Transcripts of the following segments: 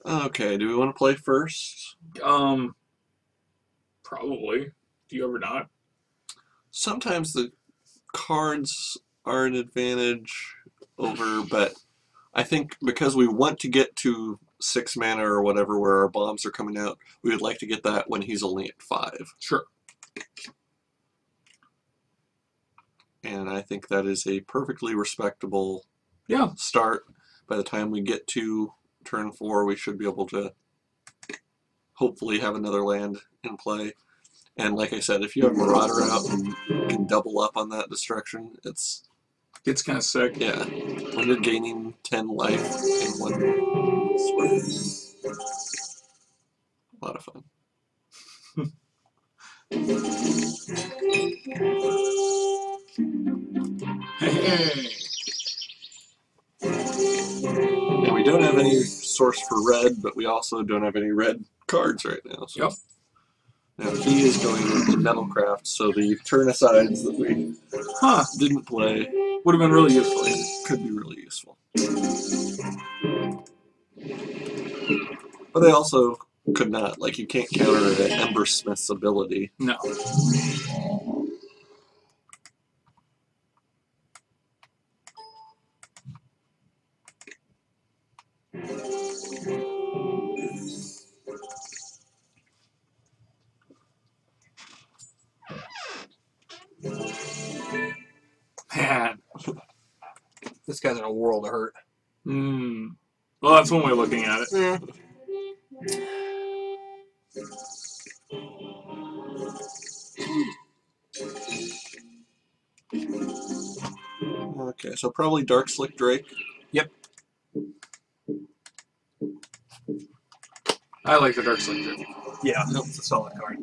Okay, do we want to play first? Probably. Do you ever not? Sometimes the cards are an advantage over, but I think because we want to get to 6 mana or whatever where our bombs are coming out, we would like to get that when he's only at 5. Sure. And I think that is a perfectly respectable Yeah. start. By the time we get to turn 4, we should be able to hopefully have another land in play. And like I said, if you have Marauder out and can double up on that destruction, it's kind of sick. yeah. When you're gaining 10 life in one swing, a lot of fun. Hey. And we don't have any source for red, but we also don't have any red cards right now. So. Yep. Now he is going into Metalcraft, so the turn-asides that we didn't play would have been really useful. Could be really useful. But they also could not. Like, you can't counter an Embersmith's ability. No. Man. This guy's in a world of hurt. Well, that's one way of looking at it. Okay, so probably Darkslick Drake. Yep. I like the Darkslick Drake. Yeah, it's a solid card.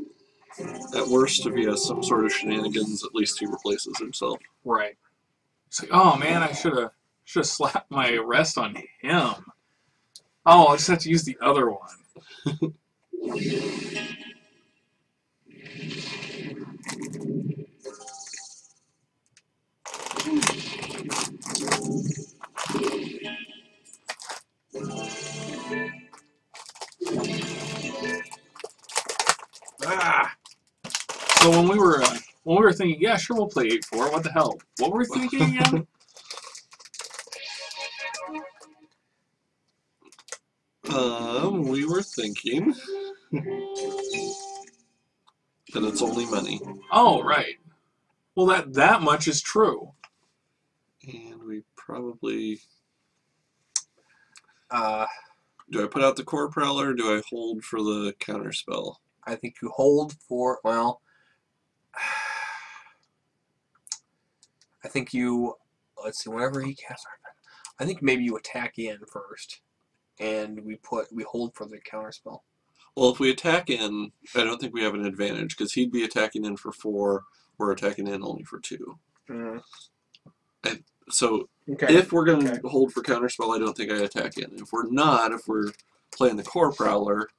At worst, if he has some sort of shenanigans, at least he replaces himself. Right. It's like, oh man, I should have slapped my rest on him. Oh, I just have to use the other one. So when we were thinking, yeah, sure, we'll play 8-4. What the hell? What were we thinking again? We were thinking that it's only money. Oh, right. Well, that much is true. And we probably... do I put out the Core Prowler, or do I hold for the counterspell? I think you hold for, well... I think you... Let's see, whenever he casts... I think maybe you attack in first. And we hold for the counterspell. Well, if we attack in, I don't think we have an advantage, because he'd be attacking in for 4, we're attacking in only for 2. So, if we're going to hold for counterspell, I don't think I attack in. If we're not, if we're playing the Core Prowler,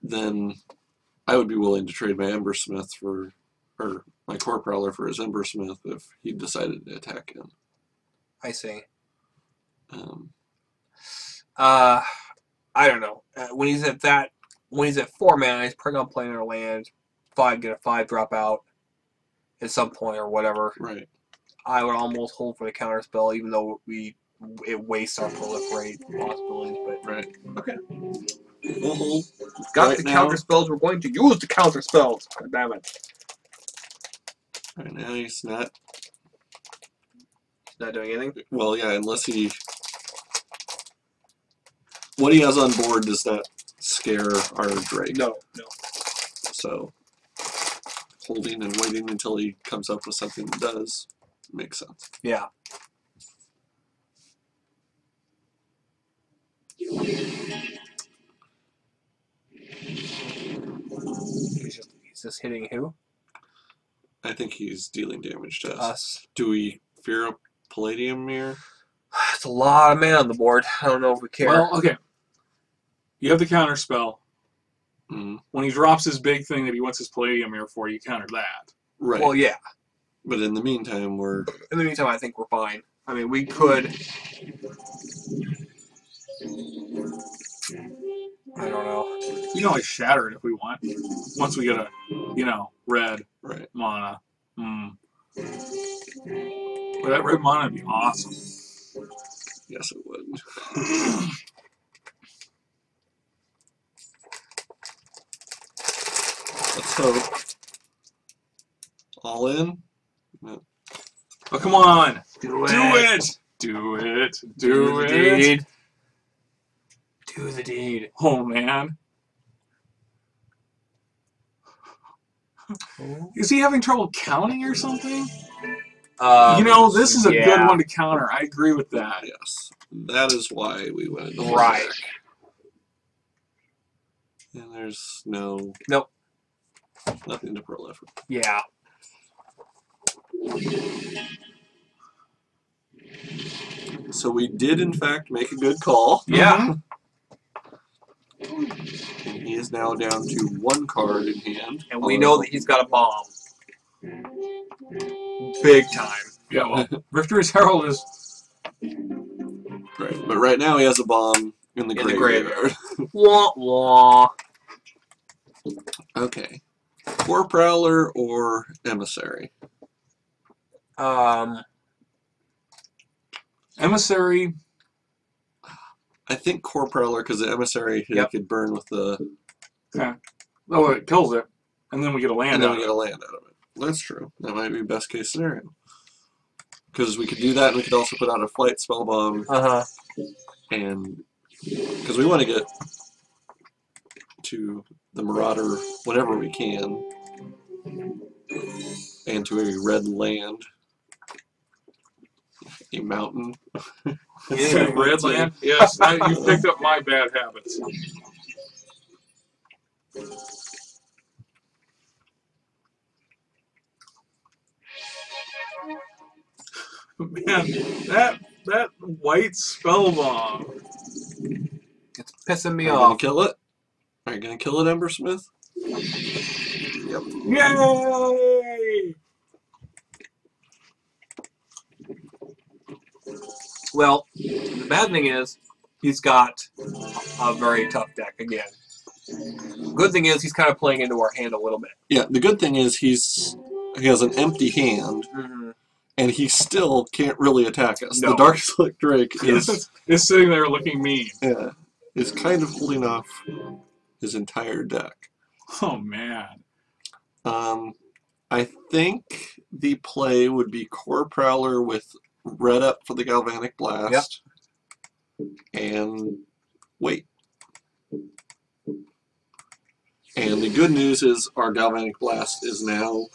then I would be willing to trade my Embersmith for, or my Core Prowler for his Embersmith if he decided to attack in. I see. I don't know. When he's at 4 mana, he's probably gonna play another land, get a 5 drop out at some point or whatever. Right. I would almost hold for the counterspell, even though it wastes our proliferate possibilities. But right. Okay. We'll hold. Got the counterspells. We're going to use the counterspells. God damn it. Right now he's not. He's not doing anything. Well, yeah, unless he. What he has on board does not scare our Drake. No. So, holding and waiting until he comes up with something that does makes sense. Yeah. He's just hitting who? I think he's dealing damage to us. Do we fear a Palladium Mirror? It's a lot of mana on the board. I don't know if we care. Well, okay. You have the counterspell. Mm-hmm. When he drops his big thing that he wants his Palladium Mirror for, you counter that. Right. Well, yeah. But in the meantime, I think we're fine. I mean, we could... can always shatter it if we want. Once we get a, red Right. mana. But that red mana would be awesome. Yes, it would. Let's hope. All in? No. Oh, come on. Do Do it. Do it. Do the it. deed. Do the deed. Oh, man. Is he having trouble counting or something? This is a good one to counter. I agree with that. Yes. That is why we went into Right. black. And there's no... Nope. Nothing to proliferate. Yeah. So we did, in fact, make a good call. Yeah. And he is now down to 1 card in hand. And we know that he's got a bomb. Big time. Yeah, well, Rifter's Herald is... Right. But right now he has a bomb in the graveyard. Wah, wah. Okay. Core Prowler or Emissary? Emissary. I think Core Prowler, because the Emissary he could burn with the... Oh, it kills it. And then we get a land And then out we of get a land out of it. That's true. That might be best case scenario. Because we could do that, and we could also put out a Flight Spell Bomb. And... Because we want to get to the Marauder whenever we can. And to a red land. A mountain. Yeah, red land? Yes, you picked up my bad habits. Man, that white spell bomb. It's pissing me Are you gonna off. kill it? Are you gonna kill it, Embersmith? Yep. Yay! Well, the bad thing is, he's got a very tough deck again. Good thing is, he's kind of playing into our hand a little bit. Yeah, the good thing is he has an empty hand, and he still can't really attack us. No. The Dark Slick Drake is sitting there looking mean. is kind of holding off his entire deck. Oh, man. I think the play would be Core Prowler with red up for the Galvanic Blast. And wait. And the good news is our Galvanic Blast is now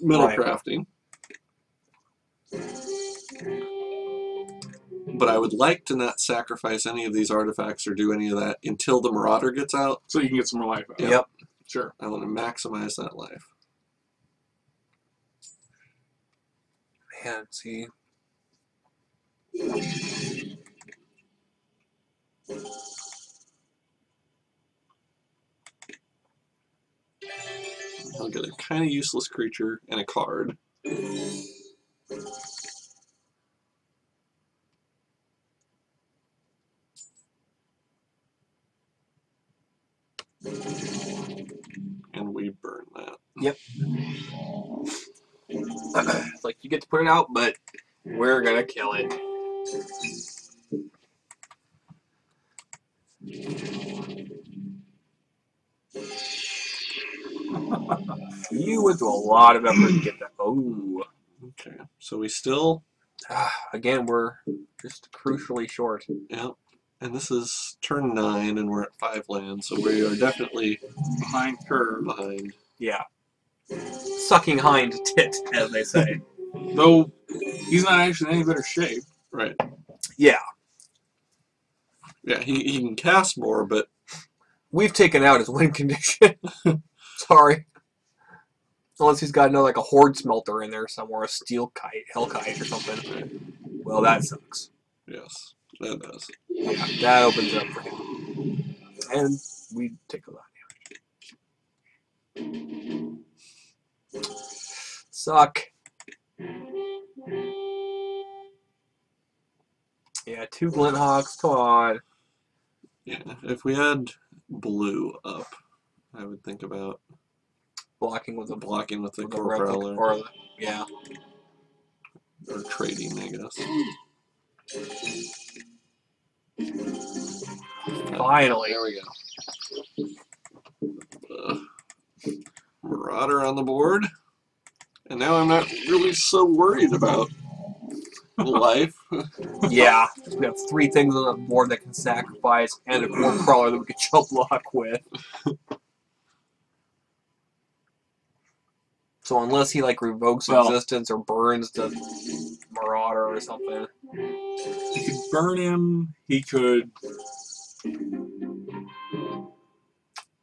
metal crafting. But I would like to not sacrifice any of these artifacts or do any of that until the Marauder gets out. So you can get some more life out. Yep. Sure. I want to maximize that life. Man, see. I'll get a kind of useless creature and a card. And we burn that. Yep. It's like, you get to put it out, but we're gonna kill it. You went through a lot of effort to get that. Oh. Okay, so we still... Again, we're just crucially short. Yep. And this is turn 9, and we're at 5 lands, so we are definitely Behind curve. behind. Yeah. Sucking hind tit, as they say. Though he's not actually in any better shape. Right. Yeah. Yeah, he can cast more, but... We've taken out his win condition. Sorry. Unless he's got another, like a horde smelter in there somewhere, a steel kite, hell kite or something. Well, that sucks. Yes, that does. Yeah, that opens up for him. And we take a lot of damage. Suck. Yeah, 2 Glinthawks, come on. Yeah, if we had blue up. I would think about Blocking with a blocking with the with a Core replica, Prowler. or yeah. Or trading, I guess. Finally. There we go. Marauder on the board. And now I'm not really so worried about life. Yeah. We have 3 things on the board that can sacrifice, and a Core Crawler that we can jump block with. So unless he like revokes Well- existence or burns the Marauder or something. He could burn him. He could.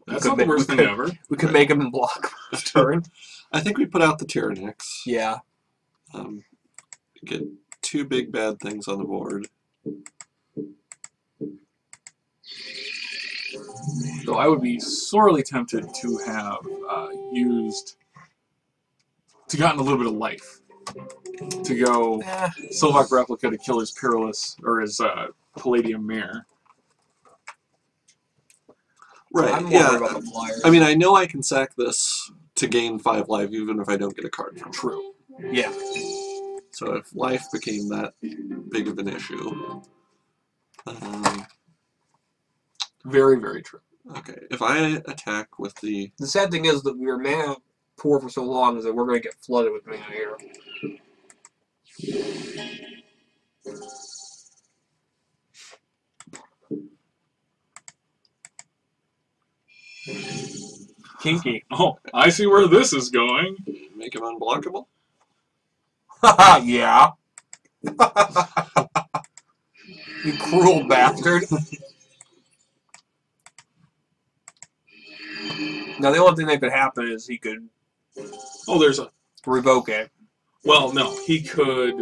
That's could not the make- worst we thing could- ever. We could make him block his turn. I think we put out the Tyranids. Yeah. Get 2 big bad things on the board. So I would be sorely tempted to have gotten a little bit of life. To go Sylvok Replica to kill his Perilous, or his Palladium Mirror. Right, I'm more yeah. worried about the flyers. I mean, I know I can sack this to gain 5 life even if I don't get a card from it. True. Yeah. So if life became that big of an issue... Very, very true. okay, if I attack with the... The sad thing is that we were mana poor for so long is that we're going to get flooded with mana here. Kinky. Oh, I see where this is going. Make him unblockable? Haha, yeah. You cruel bastard. Now, the only thing that could happen is he could Oh, there's a. revoke it. Well, no, he could.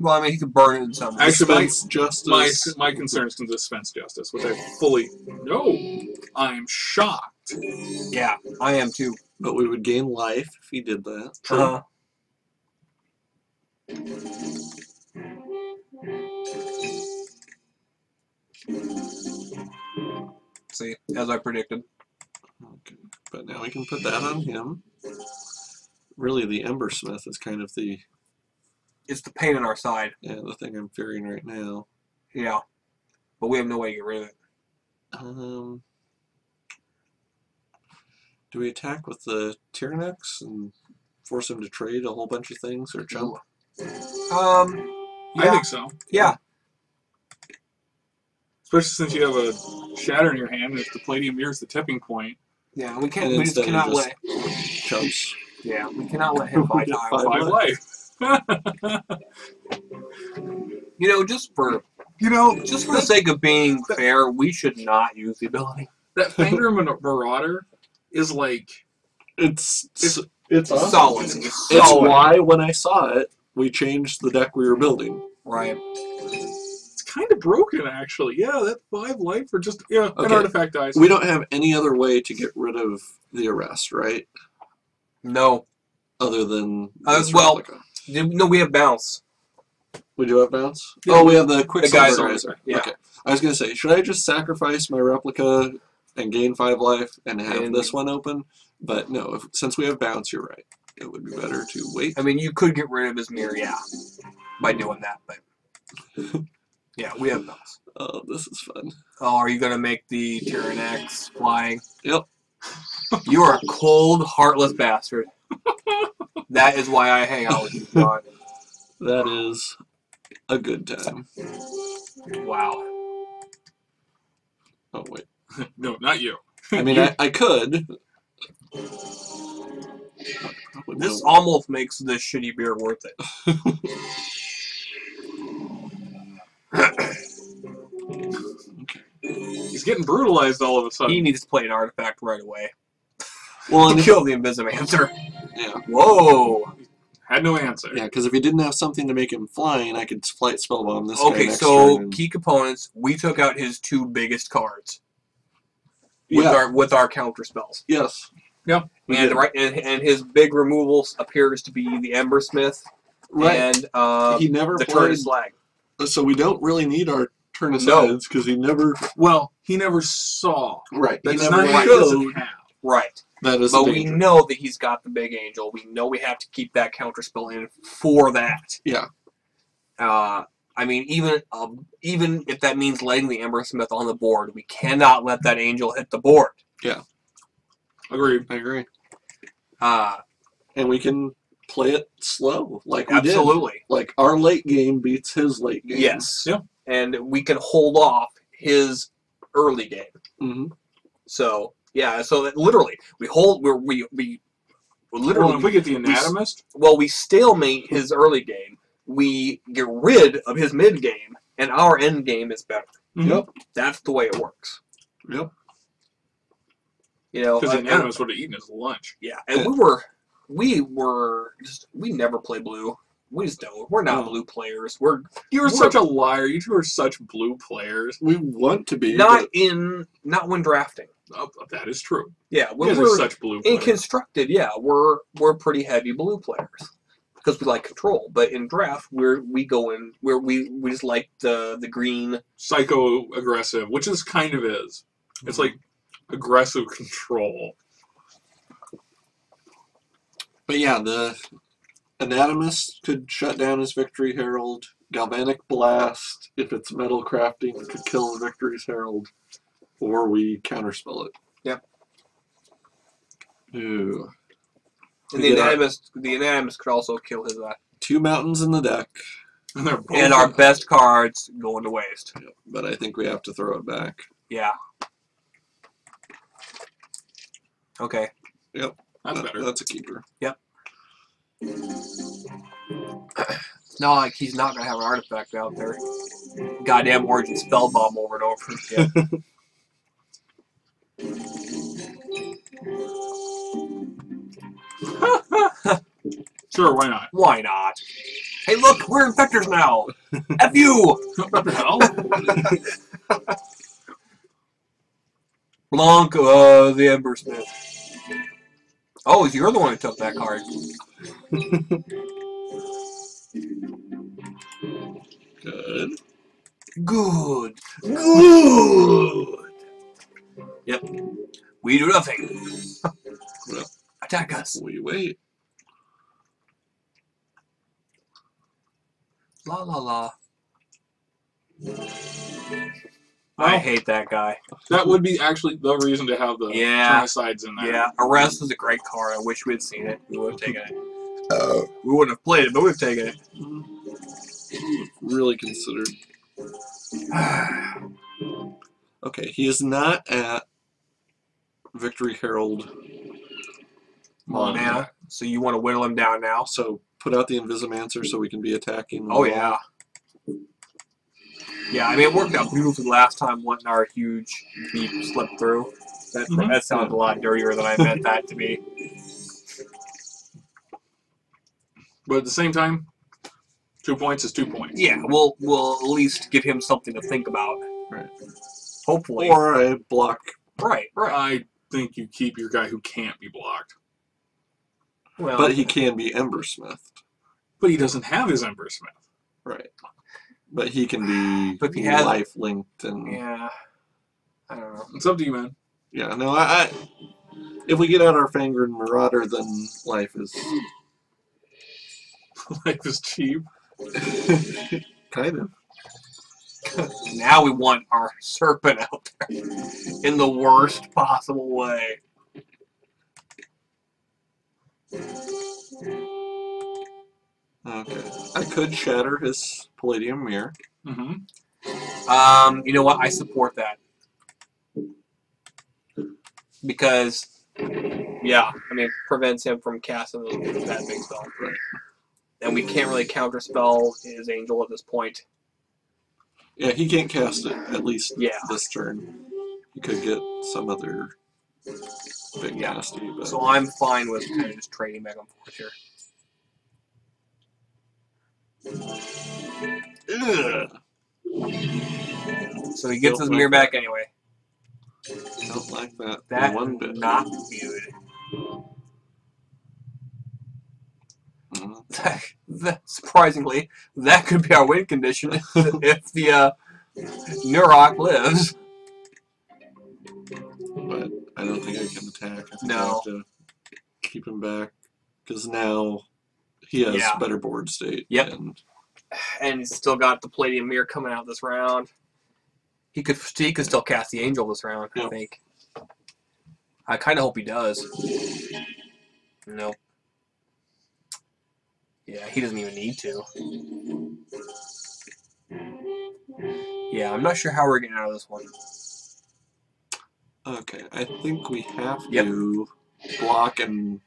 Well, I mean, he could burn it in some way. Actually, Dispense justice. my concern is to dispense justice, which I fully. No! I'm shocked. Yeah, I am too. But we would gain life if he did that. Uh-huh. See, as I predicted. Okay, but now we can put that on him. Really, the Embersmith is kind of the It's the pain in our side. the thing I'm fearing right now. Yeah. But we have no way to get rid of it. Do we attack with the Tyranids and force him to trade a whole bunch of things or jump? I think so. Yeah. Especially since you have a Shatter in your hand, and if the Palladium Mirror is the tipping point, Yeah, we can't. And We just instead he cannot just let. Jumps. Yeah, we cannot let him buy Get time. 5 5 life. You know, just for the sake of being fair, we should not use the ability. That Fangor Marauder is like. It's Solid. solid. It's It's solid. why when I saw it, we changed the deck we were building. Right. It's kind of broken, actually. Yeah, that 5 life, or just. Yeah, an Okay. artifact dies. We don't have any other way to get rid of the arrest, right? No. Other than this well- replica. No, we have bounce. We do have bounce? Yeah. Oh, we have the quick The guys Riser. yeah. Okay. I was going to say, should I just sacrifice my replica and gain 5 life and have And- this one open? But no, since we have bounce, you're right. It would be better to wait. I mean, you could get rid of his mirror, yeah, by doing that, but yeah, we have bounce. Oh, this is fun. Oh, are you gonna make the Tyranids flying? Yep. You are a cold, heartless bastard. That is why I hang out with you, John. That is a good time. Wow. Oh, wait. No, not you. I mean, I could. Probably This won't. almost makes this shitty beer worth it. He's getting brutalized all of a sudden. He needs to play an artifact right away. Well, and if, Kill the Invisimancer. yeah, Whoa. Had no answer. yeah, because if he didn't have something to make him flying, I could flight spellbomb this guy Okay, next so turn. key components. We took out his 2 biggest cards Yeah. with our counter spells. Yes. We And did. right, and his big removals appears to be the Embersmith Right. and He never the played. Tyranids Slag. So we don't really need our turn his No. heads because he never. Well, he never saw. Right. That he does never not mean he showed. doesn't have. Right. That is But a we danger. know that he's got the big angel. We know we have to keep that counterspell in for that. Yeah. I mean, even if that means letting the Embersmith on the board, we cannot let that angel hit the board. Agreed. I agree. Uh, And we can play it slow, like we did. absolutely. Like our late game beats his late game. Yes. Yeah. And we can hold off his early game. Mm-hmm. So yeah. So that literally, we hold. We literally. Well, if we get the anatomist, we stalemate his early game. We get rid of his mid game, and our end game is better. Yep. That's the way it works. Yep. You know, because the anatomist would have eaten his lunch. yeah, and we never play blue. We just don't. We're not No. blue players. You are such a liar. You two are such blue players. We want to be not but when drafting. Oh, that is true. Yeah, You when guys are we're such blue in players. constructed, yeah, we're pretty heavy blue players because we like control. But in draft, we just like the green. Psycho aggressive, which is kind of is. It's like aggressive control. But yeah, the anatomist could shut down his Victory Herald. Galvanic Blast, if it's metal crafting, could kill the Victory's Herald. Or we counterspell it. Yep. Ooh. And We the get our- anatomist could also kill his 2 mountains in the deck. And they're both and our best cards going to waste. Yep. But I think we have to throw it back. Yeah. Okay. That's better. That's a keeper. It's not like he's not gonna have an artifact out there. Goddamn Origin Spellbomb over and over again. Sure, why not? Why not? Hey, look, we're infectors now. F you. What the hell? Blanc, the Embersmith. Oh, you're the one who took that card. Good. Good. Good. Yep. We do nothing. Well. Attack us. We wait. La la la. I Well, hate that guy. that would be actually the reason to have the Yeah. sides in there. Yeah, Arrest is a great card. I wish we'd seen it. We would have taken it. We wouldn't have played it, but we'd have taken it. Really considered. Okay, he is not at Victory Herald Mana. So you want to whittle him down now? So put out the Invisimancer so we can be attacking. Oh yeah. Yeah, I mean it worked out beautifully last time when our huge beat slipped through. That sounds a lot dirtier than I meant that to be. But at the same time, 2 points is 2 points. Yeah, we'll at least give him something to think about. Right. Hopefully. Or I block. right. I think you keep your guy who can't be blocked. Well, But he can be Embersmith. But he doesn't have his Embersmith. Right. But he can be But if he has- life linked and yeah. I don't know. It's up to you, man. yeah, no, I if we get out our Fangren Marauder, then life is Life is cheap. kind of. Now we want our serpent out there in the worst possible way. Okay. I could shatter his Palladium Mirror. Mm-hmm. You know what? I support that. Because, yeah, I mean, it prevents him from casting that big spell. Right. And we can't really counterspell his angel at this point. Yeah, he can't cast it, at least Yeah. this turn. He could get some other big Yeah. nasty, but So I'm fine with kind of just trading back and forth here. ugh, So he gets his Don't mirror like back anyway. don't like that That one is bit. not good. Mhm. Surprisingly, that could be our win condition if the Nurok lives. But I don't think I can attack. I think I No. have to keep him back because now he has Yeah. better board state. Yep. And And he's still got the Palladium Mirror coming out this round. He could still cast the Angel this round, I Yep. think. I kind of hope he does. Nope. Yeah, he doesn't even need to. Yeah, I'm not sure how we're getting out of this one. okay, I think we have Yep. to block and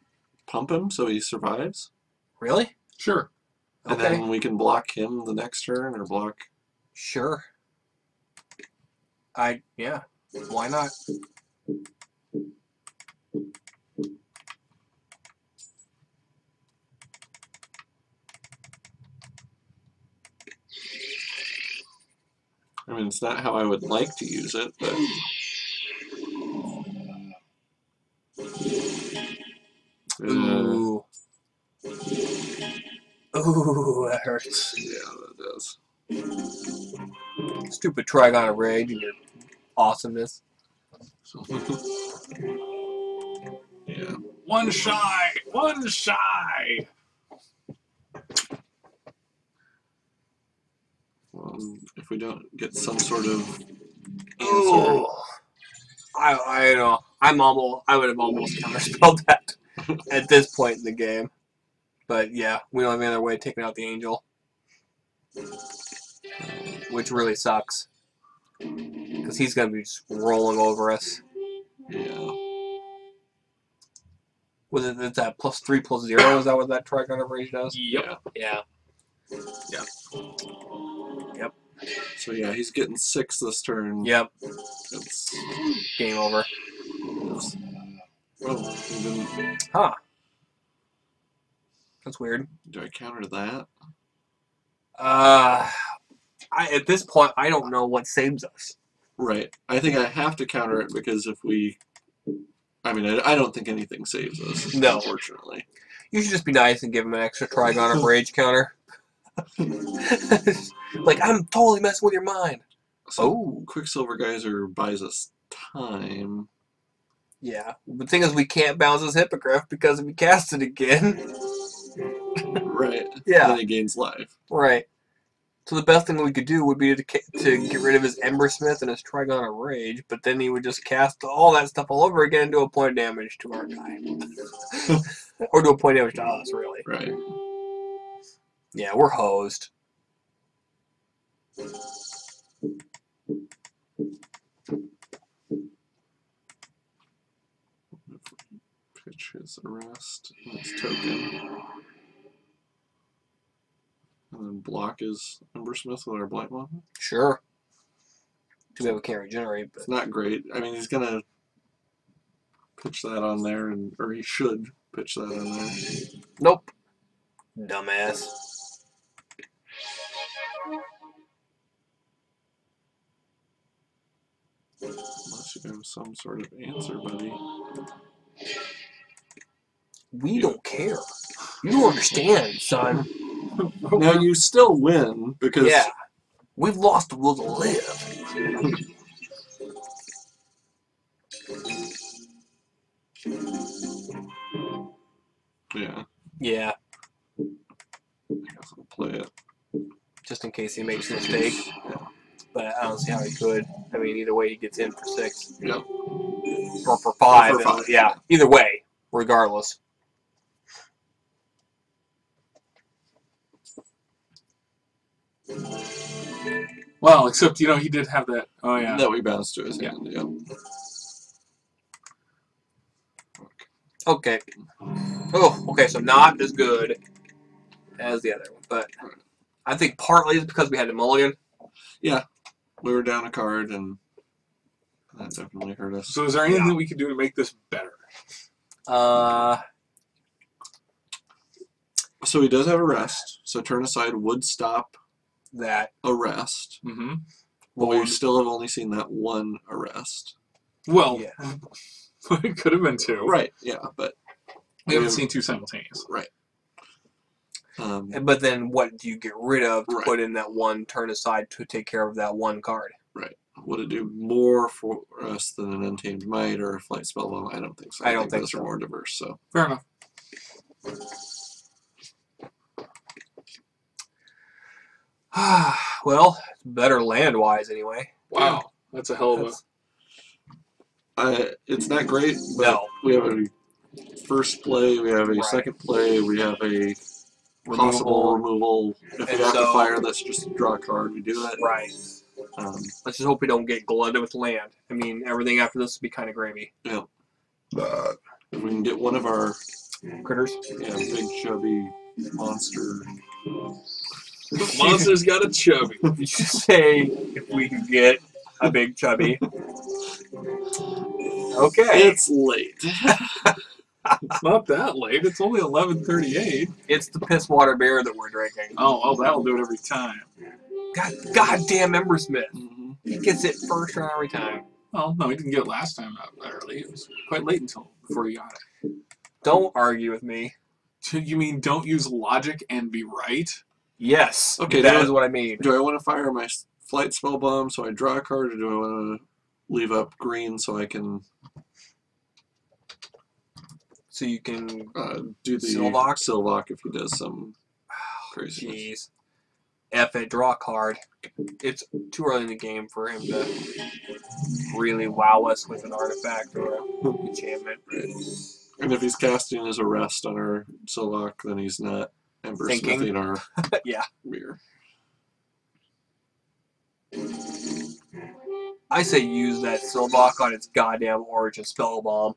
pump him so he survives. Really? Sure. And Okay. then we can block him the next turn or block. Sure. Yeah. Why not? I mean, it's not how I would like to use it, but. Ooh. Ooh, that hurts. Yeah, that does. Stupid Trigon of Rage and your awesomeness. So, yeah. One shy. One shy. Well, if we don't get some sort of answer. Oh. I know. I would have almost counterspelled that at this point in the game. But yeah, we don't have any other way of taking out the Angel. Which really sucks. Because he's going to be just rolling over us. Yeah. Was it that +3/+0? Is that what that Trigon of Rage does? Yep. Yeah. So yeah, he's getting 6 this turn. Yep. It's, Game over. it's oh, he didn't. Huh. That's weird. Do I counter that? At this point, I don't know what saves us. Right. I think I have to counter it because if we. I mean, I don't think anything saves us. No. Unfortunately. You should just be nice and give him an extra Trigon of Rage counter. Like, I'm totally messing with your mind. So Quicksilver Geyser buys us time. Yeah. The thing is, we can't bounce his Hippogriff because if we cast it again. Right. Yeah. Then he gains life. Right. So the best thing we could do would be to get rid of his Embersmith and his Trigon of Rage, but then he would just cast all that stuff all over again and do a point of damage to our guy. Or do a point of damage to us, really. Right. Yeah, we're hosed. Pitch his arrest and his token. And then block his Embersmith with our Blight Weapon. Sure. Too bad we can't regenerate, but It's not great. I mean, he's gonna pitch that on there, or he should pitch that on there. nope. Dumbass. Unless you have some sort of answer, buddy. We don't care. You don't understand, son. Now you still win because Yeah. We've lost the will to live. yeah, Yeah. I guess I'll play it. Just in case he makes a mistake. But I don't see how he could. I mean, either way, he gets in for 6. Yep. Or for 5. Or for 5, Yeah. Either way, regardless. Well, except, he did have that. Oh, yeah. That we bounced to his Yeah. hand. Yep. Okay. Oh, okay, so not as good as the other one. But I think partly it's because we had a mulligan. We were down a card, and that definitely hurt us. So is there anything that we could do to make this better? So he does have arrest. So turn aside would stop That. Mm-hmm. arrest. But Well, we still have only seen that one arrest. Well, Yeah. it could have been 2. Right. Yeah, but We haven't seen 2 simultaneous. right. But then what do you get rid of to Right. put in that one turn aside to take care of that one card? Right. Would it do more for us than an Untamed Might or a Flight Spellbomb? I don't think so. I don't think those so. are more diverse. So Fair enough. Well, better land-wise anyway. Wow, that's a hell of a. it's not great, but No. we have a first play, we have a Right. second play, we have a possible removal. If we And have to so- fire, let's just draw a card. We do it. Right. Let's just hope we don't get glutted with land. I mean, everything after this would be kind of gravy. Yeah. If we can get one of our Critters. big chubby monster. Monster's got a chubby. Did you say if we could get a big chubby? Okay. It's late. It's not that late. It's only 11:38. It's the piss water beer that we're drinking. Oh, well, that'll do it every time. Goddamn Embersmith. Mm-hmm. He gets it first round every time. Well, no, he didn't get it last time that early. It was quite late before he got it. Don't argue with me. You mean don't use logic and be right? Yes. Okay, that now- is what I mean. Do I want to fire my Flight Spellbomb so I draw a card, or do I want to leave up green so I can So you can. do the Sylvok? Sylvok if he does some craziness? Jeez. F it, draw a card. It's too early in the game for him to really wow us with an artifact or an enchantment. And if he's casting his Arrest on our Sylvok, then he's not Ember Thinking. Smithing our Yeah. mirror. I say use that Sylvok on its goddamn Origin Spellbomb.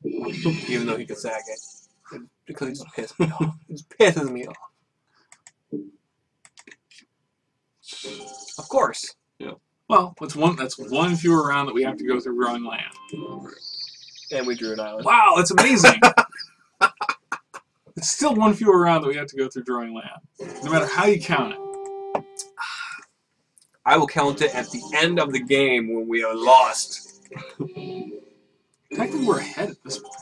Even though he could sack it. Because it just pisses me off. It just pisses me off. Of course. Well, that's one fewer round that we have to go through drawing land. And we drew an island. Wow, that's amazing. It's still one fewer round that we have to go through drawing land. No matter how you count it. I will count it at the end of the game when we are lost. Technically, we're ahead at this point.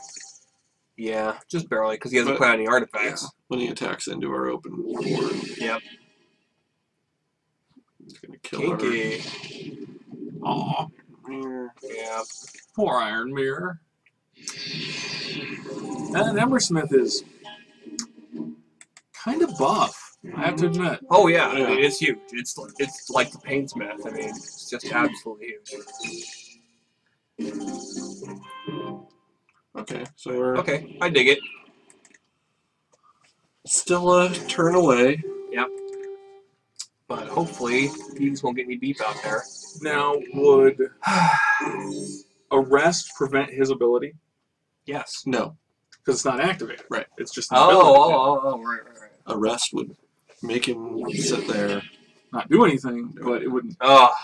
Yeah, just barely, because he hasn't But- put any artifacts. When he attacks into our open board, Yep. he's going to kill our Kinky. Aw, mirror. Yeah. poor Iron Mirror. And Embersmith is kind of buff, I have to admit. Oh yeah, I Yeah. mean, it's huge. It's like the Paintsmith. I mean, it's just absolutely huge. Okay, so we're Okay, I dig it. still a turn away. But hopefully, he just won't get any beef out there. Now, would Arrest prevent his ability? Yes. No, Because it's not activated. Right. It's just an ability. Right. Arrest would make him sit there. Not do anything, but it wouldn't. Oh,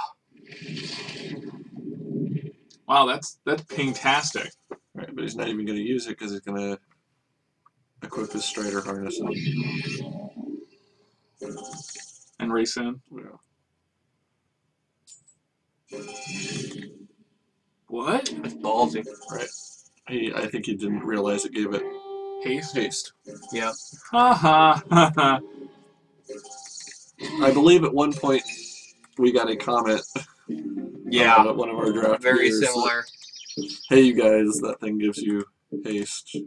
Wow, that's fantastic. Right, but he's not even going to use it because he's going to equip his Strider harness. And race in. Yeah. What? that's ballsy. I think he didn't realize it gave it Haste? haste. Yeah. Ha ha ha ha. I believe at one point we got a comment. Yeah. About one of our draft Very leaders that, similar. hey, you guys, that thing gives you haste.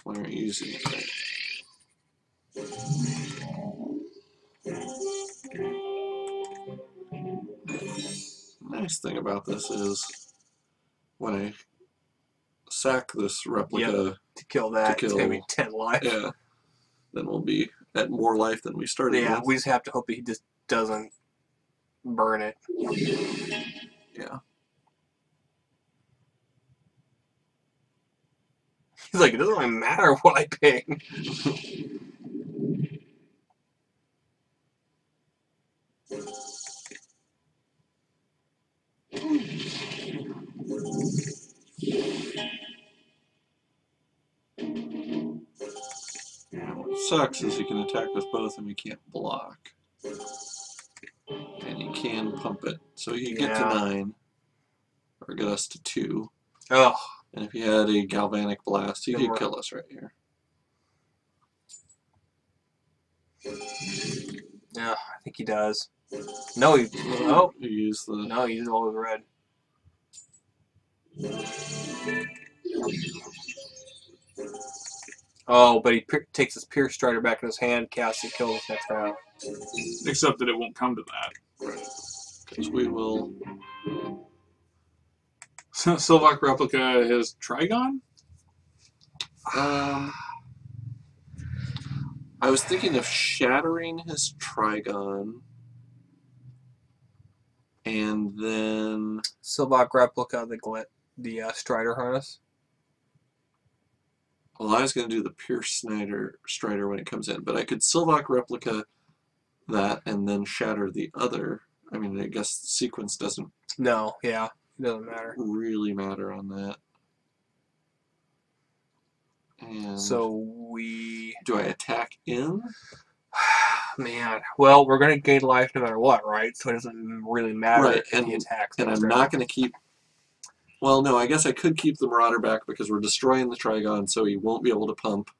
Why aren't you using it? Nice thing about this is when I sack this replica, To kill that, To it's gonna be kill- 10 life. yeah, then we'll be at more life than we started Yeah, with. we just have to hope that he just doesn't burn it. Yeah. He's like, it doesn't really matter what I pick. What sucks is he can attack with both and we can't block. And he can pump it. So he can get to Yeah. 9. Or get us to 2. Oh, And if he had a galvanic blast, he Then could we're- kill us right here. Yeah, I think he does. No, he. Oh, You use the. no, he didn't always red. Oh, but he takes his Pierce Strider back in his hand, casts it, kills us next round. Except that it won't come to that. Right. Because we will. Sylvok Replica is Trigon? I was thinking of shattering his Trigon. And then. Sylvok Replica, the Strider harness. Well, I was going to do the Pierce Strider when it comes in, but I could Sylvok Replica that and then shatter the other. I mean, I guess the sequence doesn't No, yeah, it doesn't matter. really matter on that. And So we. do I attack in? Man, well, we're gonna gain life no matter what, right? So it doesn't really matter Right, if he attacks. And next I'm round. not going to keep. Well, no, I guess I could keep the Marauder back because we're destroying the Trigon, so he won't be able to pump.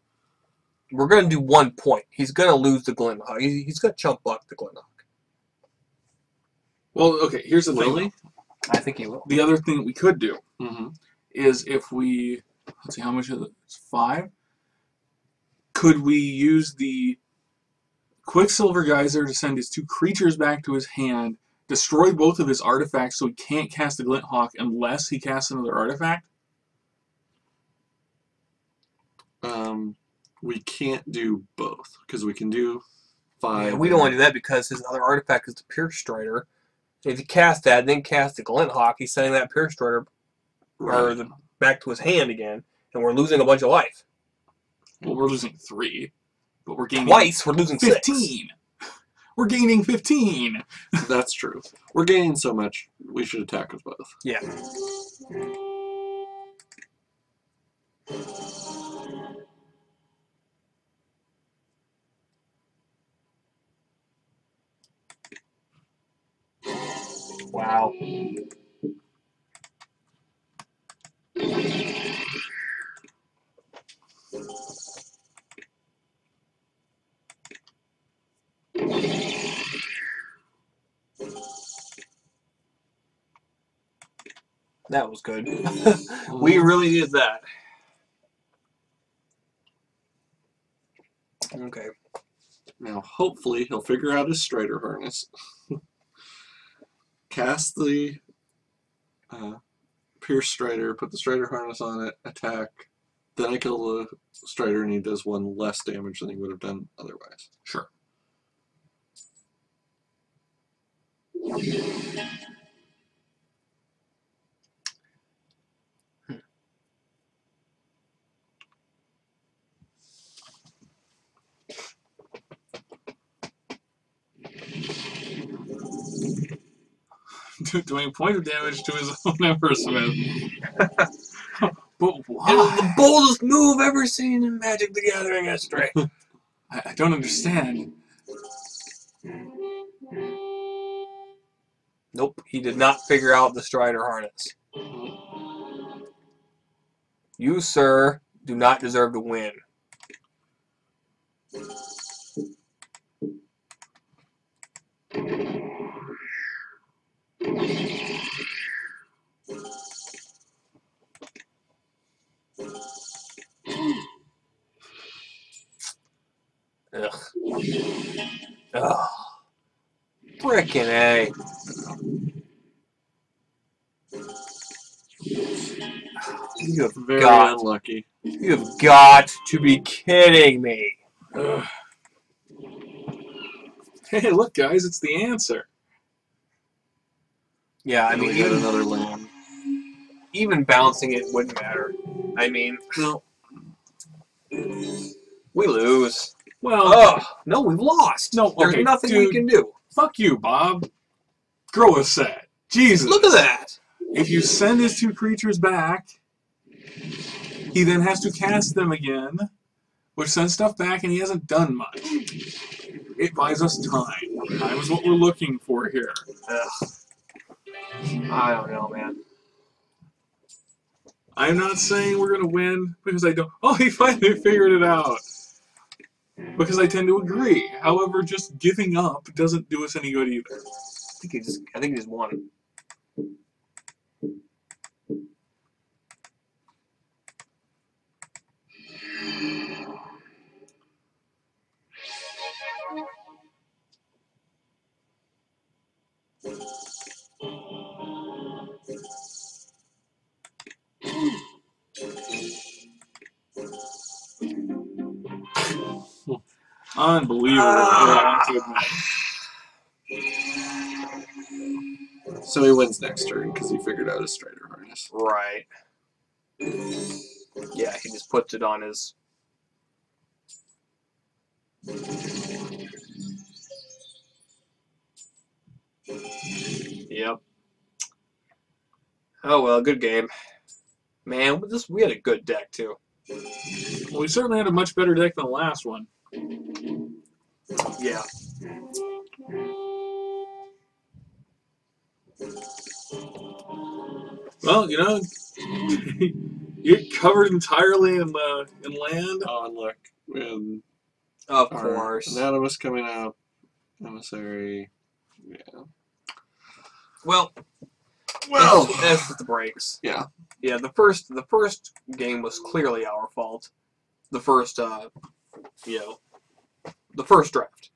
We're gonna do 1 point. He's gonna lose the Glinthawk. He's gonna chump block the Glinthawk. Well, okay, here's the Will thing. he? I think he will. The other thing that we could do Mm-hmm. is if we, let's see, how much is it? It's 5. Could we use the Quicksilver Geyser to send his 2 creatures back to his hand, destroy both of his artifacts so he can't cast the Glinthawk unless he casts another artifact? We can't do both because we can do 5. Yeah, we don't want to do that because his other artifact is the Pierce Strider. If he casts that, then casts the Glinthawk, he's sending that Pierce Strider Right. back to his hand again, and we're losing a bunch of life. Well, we're losing 3, but we're gaining Twice, we're losing 6. 15. We're gaining 15. That's true. We're gaining so much, we should attack with both. Yeah. Wow. That was good. We really did that. Okay. Now, hopefully, he'll figure out his Strider harness. Cast the Pierce Strider, put the Strider harness on it, attack. Then I kill the Strider and he does 1 less damage than he would have done otherwise. Sure. Doing a point of damage to his own Embersmith. But It was why? the boldest move ever seen in Magic the Gathering history. I don't understand. Nope, he did not figure out the Strider harness. You, sir, do not deserve to win. Ugh. Ugh. Frickin' A. You have Very got, unlucky. you have got to be kidding me. Ugh. Hey, look, guys, it's the answer. Yeah, I And mean, we get even, another land. even bouncing it wouldn't matter. I mean, No. we lose. Well, Oh, no, we've lost. No, There's okay, nothing dude. we can do. fuck you, Bob. Grow a set. Jesus. Look at that. If you send his 2 creatures back, he then has to cast them again, which sends stuff back, and he hasn't done much. It buys us time. Time is what we're looking for here. Ugh. I don't know, man. I'm not saying we're going to win, because I don't... Oh, he finally figured it out. Because I tend to agree. However, just giving up doesn't do us any good either. I think he just won. Unbelievable. I have to admit. So he wins next turn because he figured out his Strider harness. Right. Yeah, he just puts it on his. Yep. Oh well, good game. Man, we had a good deck too. Well, we certainly had a much better deck than the last one. Yeah. Well, you know, you're covered entirely in land. Oh, and look, and Of our course. Anonymous coming up, Emissary, yeah. Well, Well, that's just the breaks. yeah. Yeah, the first game was clearly our fault. The first, the first draft.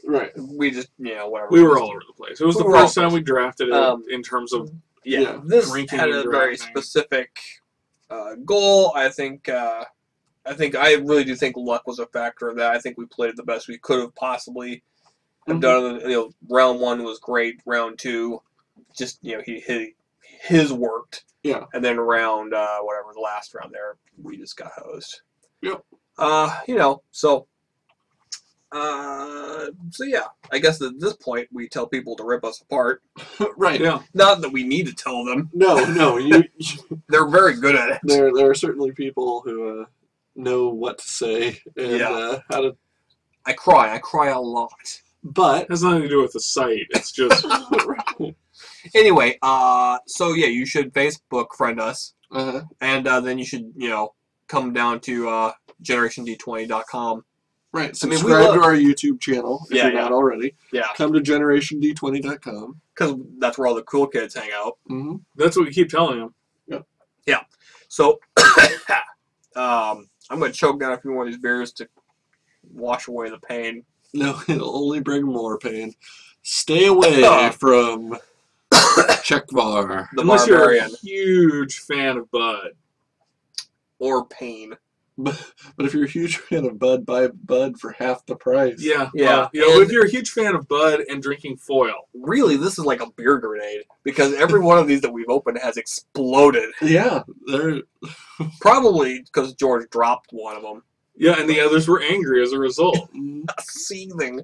Right. We just, whatever. We were all over the place. It was We the were all first time over we drafted it Um, in terms of Yeah. This drinking had and a very drafting. specific goal. I really do think luck was a factor of that. I think we played it the best we could have possibly have done. Round 1 was great. Round 2, just his worked. Yeah. And then round the last round there, we just got hosed. Yep. So yeah, I guess at this point we tell people to rip us apart. Right. Yeah. Not that we need to tell them. No. They're very good at it. There are certainly people who know what to say and how to. I cry a lot. But It has nothing to do with the site. It's just Anyway, so yeah, you should Facebook friend us, uh-huh. and then you should come down to GenerationD20.com. Right. I mean, we Subscribe love- to our YouTube channel if Yeah, you're not already. Yeah, Come to GenerationD20.com. because that's where all the cool kids hang out. Mm-hmm. that's what we keep telling them. So, I'm gonna choke down a few more of these beers to wash away the pain. No, it'll only bring more pain. Stay away from Czechvar. The Unless barbarian you're a huge fan of Bud. or pain. But if you're a huge fan of Bud, buy Bud for half the price. Yeah. Yeah. If you're a huge fan of Bud and drinking foil. Really, this is like a beer grenade because every one of these that we've opened has exploded. Yeah, they're Probably because George dropped one of them. Yeah, and the others were angry as a result. Seething.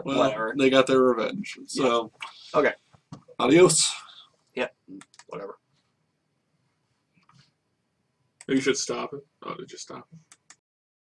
well, Whatever. they got their revenge. So, Okay. Adios. Whatever. You should stop it. Oh, did you stop it?